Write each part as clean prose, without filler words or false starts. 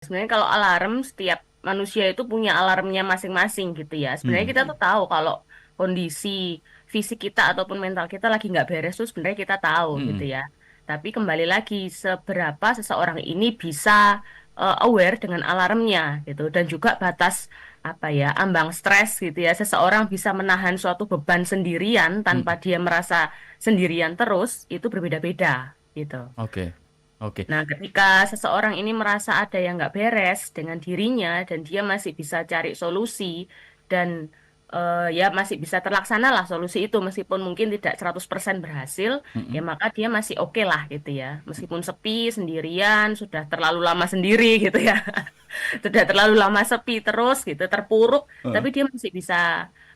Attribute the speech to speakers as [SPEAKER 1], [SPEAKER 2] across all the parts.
[SPEAKER 1] Sebenarnya kalau alarm, setiap manusia itu punya alarmnya masing-masing gitu ya. Sebenarnya kita tuh tahu kalau kondisi fisik kita ataupun mental kita lagi nggak beres tuh sebenarnya kita tahu gitu
[SPEAKER 2] Mm-mm.
[SPEAKER 1] ya. Tapi kembali lagi seberapa seseorang ini bisa aware dengan alarmnya gitu, dan juga batas apa ya, ambang stres gitu ya. Seseorang bisa menahan suatu beban sendirian tanpa
[SPEAKER 2] Mm-mm.
[SPEAKER 1] dia merasa sendirian terus, itu berbeda-beda gitu.
[SPEAKER 2] Oke, oke.
[SPEAKER 1] Nah, ketika seseorang ini merasa ada yang nggak beres dengan dirinya dan dia masih bisa cari solusi dan ya masih bisa terlaksana lah solusi itu meskipun mungkin tidak 100% berhasil, ya
[SPEAKER 2] Mm-mm.
[SPEAKER 1] maka dia masih oke lah gitu ya. Meskipun sepi, sendirian, sudah terlalu lama sendiri gitu ya. Sudah terlalu lama sepi terus gitu, terpuruk,
[SPEAKER 2] Heeh.
[SPEAKER 1] tapi dia masih bisa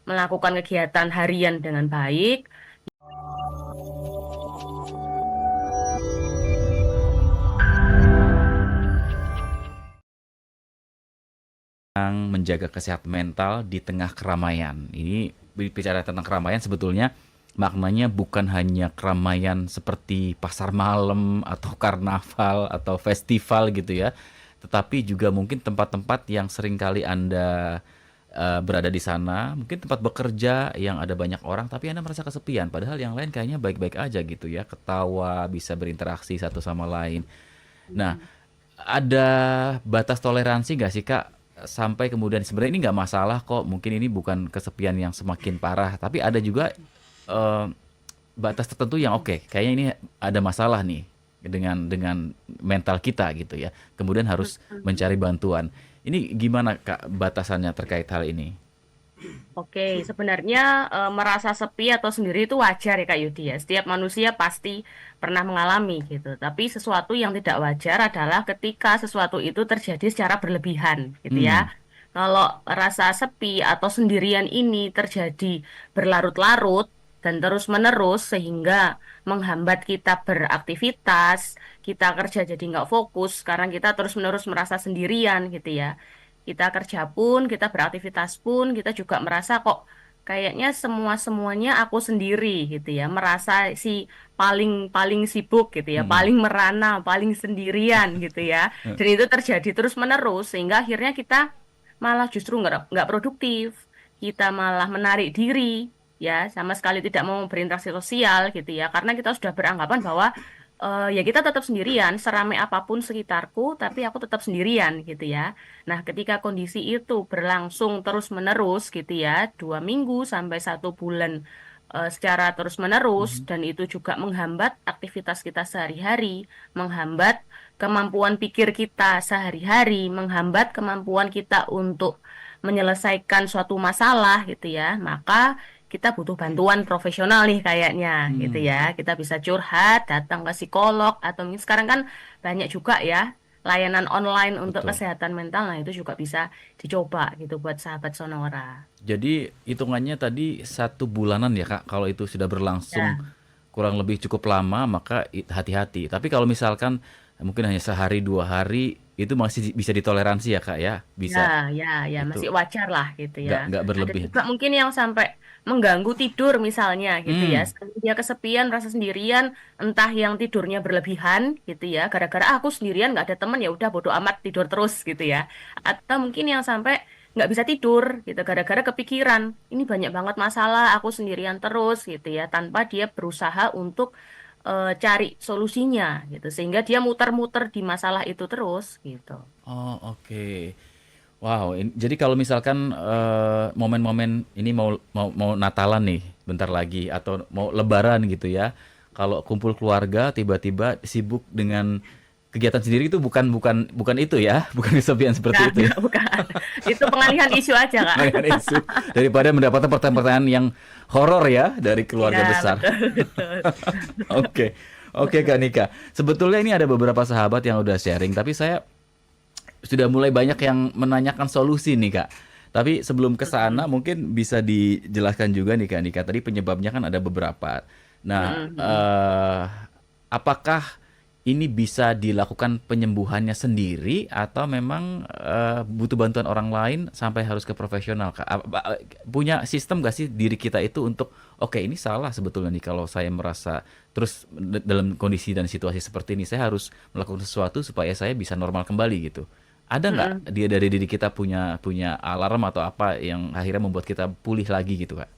[SPEAKER 1] melakukan kegiatan harian dengan baik.
[SPEAKER 2] Yang menjaga kesehatan mental di tengah keramaian. Ini bicara tentang keramaian sebetulnya maknanya bukan hanya keramaian seperti pasar malam atau karnaval atau festival gitu ya, tetapi juga mungkin tempat-tempat yang seringkali Anda berada di sana, mungkin tempat bekerja yang ada banyak orang tapi Anda merasa kesepian, padahal yang lain kayaknya baik-baik aja gitu ya, ketawa, bisa berinteraksi satu sama lain. Nah, ada batas toleransi nggak sih Kak? Sampai kemudian sebenarnya ini nggak masalah kok. Mungkin ini bukan kesepian yang semakin parah, tapi ada juga eh, batas tertentu yang oke. Kayaknya ini ada masalah nih dengan mental kita gitu ya. Kemudian harus mencari bantuan. Ini gimana Kak batasannya terkait hal ini?
[SPEAKER 1] Oke, sebenarnya merasa sepi atau sendiri itu wajar ya Kak Yudi ya. Setiap manusia pasti pernah mengalami gitu. Tapi sesuatu yang tidak wajar adalah ketika sesuatu itu terjadi secara berlebihan gitu ya.
[SPEAKER 2] Hmm,
[SPEAKER 1] Kalau rasa sepi atau sendirian ini terjadi berlarut-larut dan terus-menerus sehingga menghambat kita beraktivitas, kita kerja jadi nggak fokus karena kita terus-menerus merasa sendirian gitu ya. Kita kerja pun, kita beraktivitas pun, kita juga merasa kok kayaknya semua-semuanya aku sendiri gitu ya, merasa si paling paling sibuk gitu ya,
[SPEAKER 2] mm-mm.
[SPEAKER 1] paling merana, paling sendirian gitu ya. Dan itu terjadi terus-menerus sehingga akhirnya kita malah justru nggak produktif. Kita malah menarik diri ya, sama sekali tidak mau berinteraksi sosial gitu ya, karena kita sudah beranggapan bahwa ya kita tetap sendirian, seramai apapun sekitarku, tapi aku tetap sendirian gitu ya. Nah, ketika kondisi itu berlangsung terus-menerus gitu ya, 2 minggu sampai 1 bulan secara terus-menerus,
[SPEAKER 2] Mhm.
[SPEAKER 1] dan itu juga menghambat aktivitas kita sehari-hari, menghambat kemampuan pikir kita sehari-hari, menghambat kemampuan kita untuk menyelesaikan suatu masalah gitu ya, maka kita butuh bantuan profesional nih kayaknya gitu
[SPEAKER 2] Hmm,
[SPEAKER 1] ya. Kita bisa curhat, datang ke psikolog, atau mungkin sekarang kan banyak juga ya layanan online untuk
[SPEAKER 2] betul.
[SPEAKER 1] kesehatan mental. Nah, itu juga bisa dicoba gitu buat sahabat Sonora.
[SPEAKER 2] Jadi hitungannya tadi 1 bulanan ya Kak, kalau itu sudah berlangsung
[SPEAKER 1] Ya,
[SPEAKER 2] kurang lebih cukup lama maka hati-hati. Tapi kalau misalkan mungkin hanya sehari 2 hari itu masih bisa ditoleransi ya Kak ya,
[SPEAKER 1] ya,
[SPEAKER 2] bisa
[SPEAKER 1] ya,
[SPEAKER 2] itu
[SPEAKER 1] masih wajar lah gitu ya.
[SPEAKER 2] nggak
[SPEAKER 1] Ada
[SPEAKER 2] berlebih.
[SPEAKER 1] juga mungkin yang sampai mengganggu tidur misalnya gitu ya.
[SPEAKER 2] Hmm,
[SPEAKER 1] Sampai dia kesepian, rasa sendirian, entah yang tidurnya berlebihan gitu ya. Gara-gara "Ah, aku sendirian nggak ada teman, ya udah bodo amat tidur terus gitu ya." Atau mungkin yang sampai nggak bisa tidur gitu gara-gara kepikiran ini banyak banget masalah, aku sendirian terus gitu ya, tanpa dia berusaha untuk cari solusinya gitu, sehingga dia muter-muter di masalah itu terus gitu.
[SPEAKER 2] oh oke. Wow, jadi kalau misalkan momen-momen ini mau Natalan nih bentar lagi atau mau Lebaran gitu ya, kalau kumpul keluarga tiba-tiba sibuk dengan kegiatan sendiri itu bukan bukan bukan itu ya, bukan kesepian seperti itu ya.
[SPEAKER 1] Enggak, bukan. Itu pengalihan isu aja, Kak.
[SPEAKER 2] Dengan isu daripada mendapatkan pertanyaan-pertanyaan yang horor ya dari
[SPEAKER 1] Iya,
[SPEAKER 2] keluarga besar.
[SPEAKER 1] betul, betul.
[SPEAKER 2] Oke, oke Kak Nika. Sebetulnya ini ada beberapa sahabat yang udah sharing, tapi saya sudah mulai banyak yang menanyakan solusi nih Kak. Tapi sebelum ke sana
[SPEAKER 1] Mm-mm.
[SPEAKER 2] mungkin bisa dijelaskan juga nih Kak Nika. Tadi penyebabnya kan ada beberapa. Nah,
[SPEAKER 1] Mm-mm, mm-mm.
[SPEAKER 2] apakah ini bisa dilakukan penyembuhannya sendiri atau memang butuh bantuan orang lain sampai harus ke profesional Kak? Punya sistem gak sih diri kita itu untuk oke ini salah sebetulnya nih kalau saya merasa terus dalam kondisi dan situasi seperti ini saya harus melakukan sesuatu supaya saya bisa normal kembali gitu. Ada nggak
[SPEAKER 1] Mm-mm.
[SPEAKER 2] dia dari diri kita punya punya alarm atau apa yang akhirnya membuat kita pulih lagi gitu, Kak?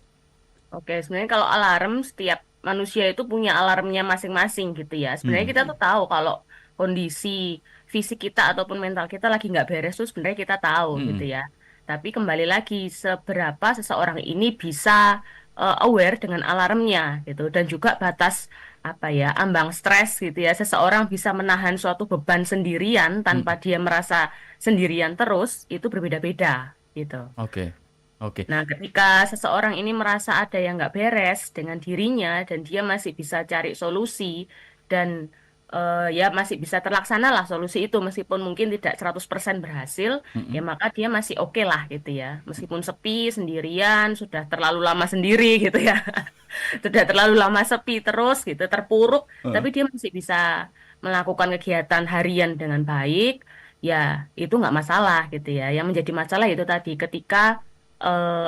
[SPEAKER 1] Oke, sebenarnya kalau alarm, setiap manusia itu punya alarmnya masing-masing gitu ya. Sebenarnya
[SPEAKER 2] Mhm,
[SPEAKER 1] kita tuh tahu kalau kondisi fisik kita ataupun mental kita lagi nggak beres tuh sebenarnya kita tahu gitu
[SPEAKER 2] mhm,
[SPEAKER 1] ya. Tapi kembali lagi, seberapa seseorang ini bisa aware dengan alarmnya gitu. Dan juga batas apa ya, ambang stres gitu ya. Seseorang bisa menahan suatu beban sendirian tanpa
[SPEAKER 2] mhm.
[SPEAKER 1] dia merasa sendirian terus, itu berbeda-beda gitu.
[SPEAKER 2] Oke, oke.
[SPEAKER 1] Nah, ketika seseorang ini merasa ada yang nggak beres dengan dirinya dan dia masih bisa cari solusi dan ya masih bisa terlaksana lah solusi itu meskipun mungkin tidak 100% berhasil, ya
[SPEAKER 2] Mhm.
[SPEAKER 1] maka dia masih oke lah gitu ya. Meskipun sepi, sendirian, sudah terlalu lama sendiri gitu ya. Sudah terlalu lama sepi terus gitu, terpuruk,
[SPEAKER 2] Heeh.
[SPEAKER 1] tapi dia masih bisa melakukan kegiatan harian dengan baik, ya itu nggak masalah gitu ya. Yang menjadi masalah itu tadi ketika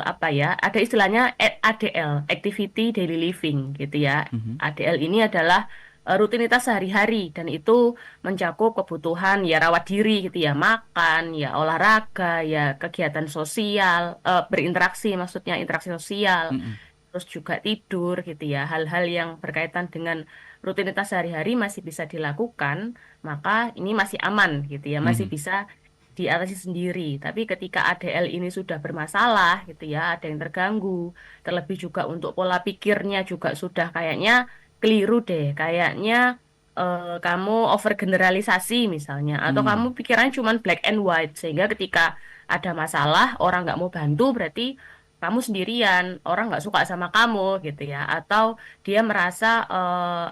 [SPEAKER 1] apa ya, ada istilahnya ADL, Activity Daily Living gitu ya.
[SPEAKER 2] Mhm.
[SPEAKER 1] ADL ini adalah rutinitas sehari-hari dan itu mencakup kebutuhan ya rawat diri gitu ya, makan, ya olahraga, ya kegiatan sosial, berinteraksi maksudnya interaksi sosial,
[SPEAKER 2] Mhm.
[SPEAKER 1] terus juga tidur gitu ya. Hal-hal yang berkaitan dengan rutinitas sehari-hari masih bisa dilakukan, maka ini masih aman gitu ya, masih
[SPEAKER 2] Mhm.
[SPEAKER 1] bisa diatasi sendiri. Tapi ketika ADL ini sudah bermasalah gitu ya, ada yang terganggu, terlebih juga untuk pola pikirnya juga sudah kayaknya keliru deh, kayaknya kamu overgeneralisasi misalnya, atau kamu
[SPEAKER 2] Mmm.
[SPEAKER 1] pikirannya cuma black and white, sehingga ketika ada masalah orang nggak mau bantu berarti kamu sendirian, orang nggak suka sama kamu gitu ya, atau dia merasa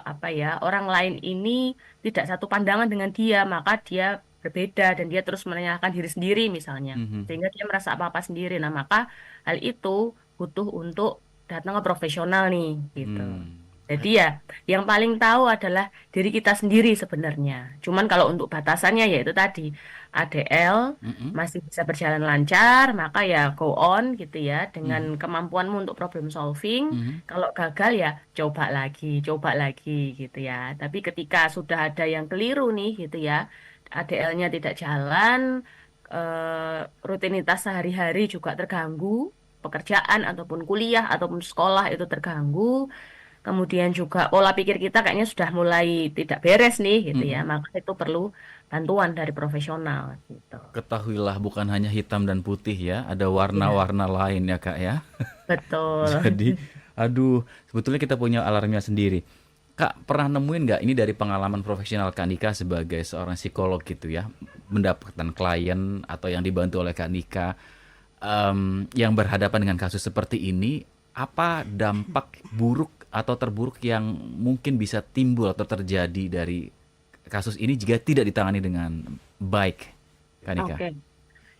[SPEAKER 1] apa ya, orang lain ini tidak satu pandangan dengan dia, maka dia berbeda dan dia terus menanyakan diri sendiri misalnya,
[SPEAKER 2] Mhm.
[SPEAKER 1] sehingga dia merasa apa-apa sendiri. Nah, maka hal itu butuh untuk datang ke profesional nih gitu.
[SPEAKER 2] Mmm.
[SPEAKER 1] Jadi ya, yang paling tahu adalah diri kita sendiri sebenarnya. Cuman kalau untuk batasannya yaitu tadi ADL
[SPEAKER 2] Mhm.
[SPEAKER 1] masih bisa berjalan lancar, maka ya go on gitu ya dengan
[SPEAKER 2] Mhm.
[SPEAKER 1] kemampuanmu untuk problem solving.
[SPEAKER 2] Mhm.
[SPEAKER 1] Kalau gagal ya coba lagi gitu ya. Tapi ketika sudah ada yang keliru nih gitu ya, ADL-nya tidak jalan, rutinitas sehari-hari juga terganggu, pekerjaan ataupun kuliah ataupun sekolah itu terganggu. Kemudian juga pola pikir kita kayaknya sudah mulai tidak beres nih gitu ya,
[SPEAKER 2] Mhm.
[SPEAKER 1] maka itu perlu bantuan dari profesional gitu.
[SPEAKER 2] Ketahuilah bukan hanya hitam dan putih ya, ada
[SPEAKER 1] Iya,
[SPEAKER 2] warna-warna lain ya, Kak, ya.
[SPEAKER 1] betul.
[SPEAKER 2] Jadi, aduh, sebetulnya kita punya alarmnya sendiri. Kak, pernah nemuin nggak ini dari pengalaman profesional Kak Nika sebagai seorang psikolog gitu ya, mendapatkan klien atau yang dibantu oleh Kak Nika, yang berhadapan dengan kasus seperti ini, apa dampak buruk atau terburuk yang mungkin bisa timbul atau terjadi dari kasus ini jika tidak ditangani dengan baik, Kak Nika?
[SPEAKER 1] Oke.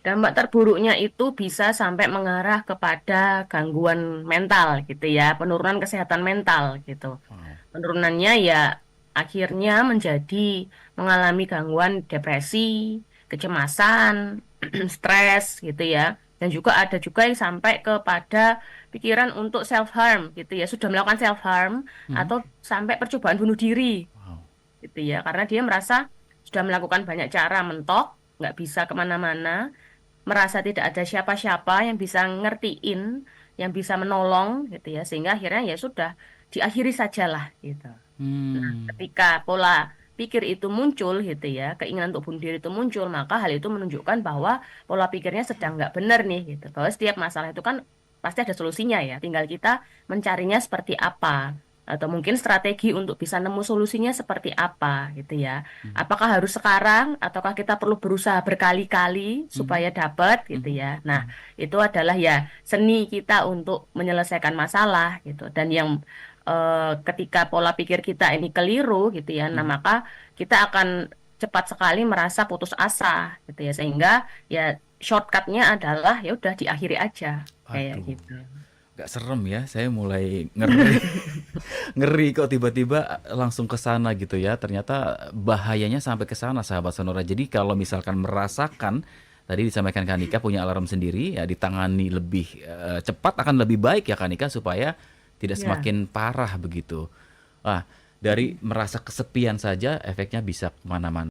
[SPEAKER 1] Dampak terburuknya itu bisa sampai mengarah kepada gangguan mental gitu ya, penurunan kesehatan mental gitu.
[SPEAKER 2] Wow.
[SPEAKER 1] Penurunannya ya akhirnya menjadi mengalami gangguan depresi, kecemasan, stres gitu ya. Dan juga ada juga yang sampai kepada pikiran untuk self harm gitu ya, sudah melakukan self harm
[SPEAKER 2] Mhm.
[SPEAKER 1] atau sampai percobaan bunuh diri
[SPEAKER 2] Wow.
[SPEAKER 1] gitu ya, karena dia merasa sudah melakukan banyak cara mentok, nggak bisa kemana-mana, merasa tidak ada siapa-siapa yang bisa ngertiin, yang bisa menolong gitu ya, sehingga akhirnya ya sudah diakhiri sajalah gitu. Nah,
[SPEAKER 2] Hmm.
[SPEAKER 1] ketika pola pikir itu muncul gitu ya, keinginan untuk bunuh diri itu muncul, maka hal itu menunjukkan bahwa pola pikirnya sedang nggak benar nih gitu. Bahwa setiap masalah itu kan pasti ada solusinya ya, tinggal kita mencarinya seperti apa. Atau mungkin strategi untuk bisa nemu solusinya seperti apa gitu ya.
[SPEAKER 2] Mhm.
[SPEAKER 1] Apakah harus sekarang, ataukah kita perlu berusaha berkali-kali
[SPEAKER 2] Mhm.
[SPEAKER 1] supaya dapat gitu
[SPEAKER 2] Mhm.
[SPEAKER 1] ya. Nah,
[SPEAKER 2] Mhm.
[SPEAKER 1] itu adalah ya seni kita untuk menyelesaikan masalah gitu. Dan yang ketika pola pikir kita ini keliru gitu ya, nah
[SPEAKER 2] Mhm.
[SPEAKER 1] maka kita akan cepat sekali merasa putus asa gitu ya, sehingga ya shortcutnya adalah ya udah diakhiri aja kayak
[SPEAKER 2] Aduh,
[SPEAKER 1] gitu.
[SPEAKER 2] gak serem ya. Saya mulai ngeri, ngeri kok tiba-tiba langsung ke sana gitu ya. Ternyata bahayanya sampai ke sana, sahabat Sonora. Jadi kalau misalkan merasakan tadi disampaikan Kak Nika punya alarm sendiri, ya ditangani lebih cepat akan lebih baik ya Kak Nika supaya tidak
[SPEAKER 1] Ya.
[SPEAKER 2] semakin parah begitu. Wah, dari merasa kesepian saja efeknya bisa kemana-mana.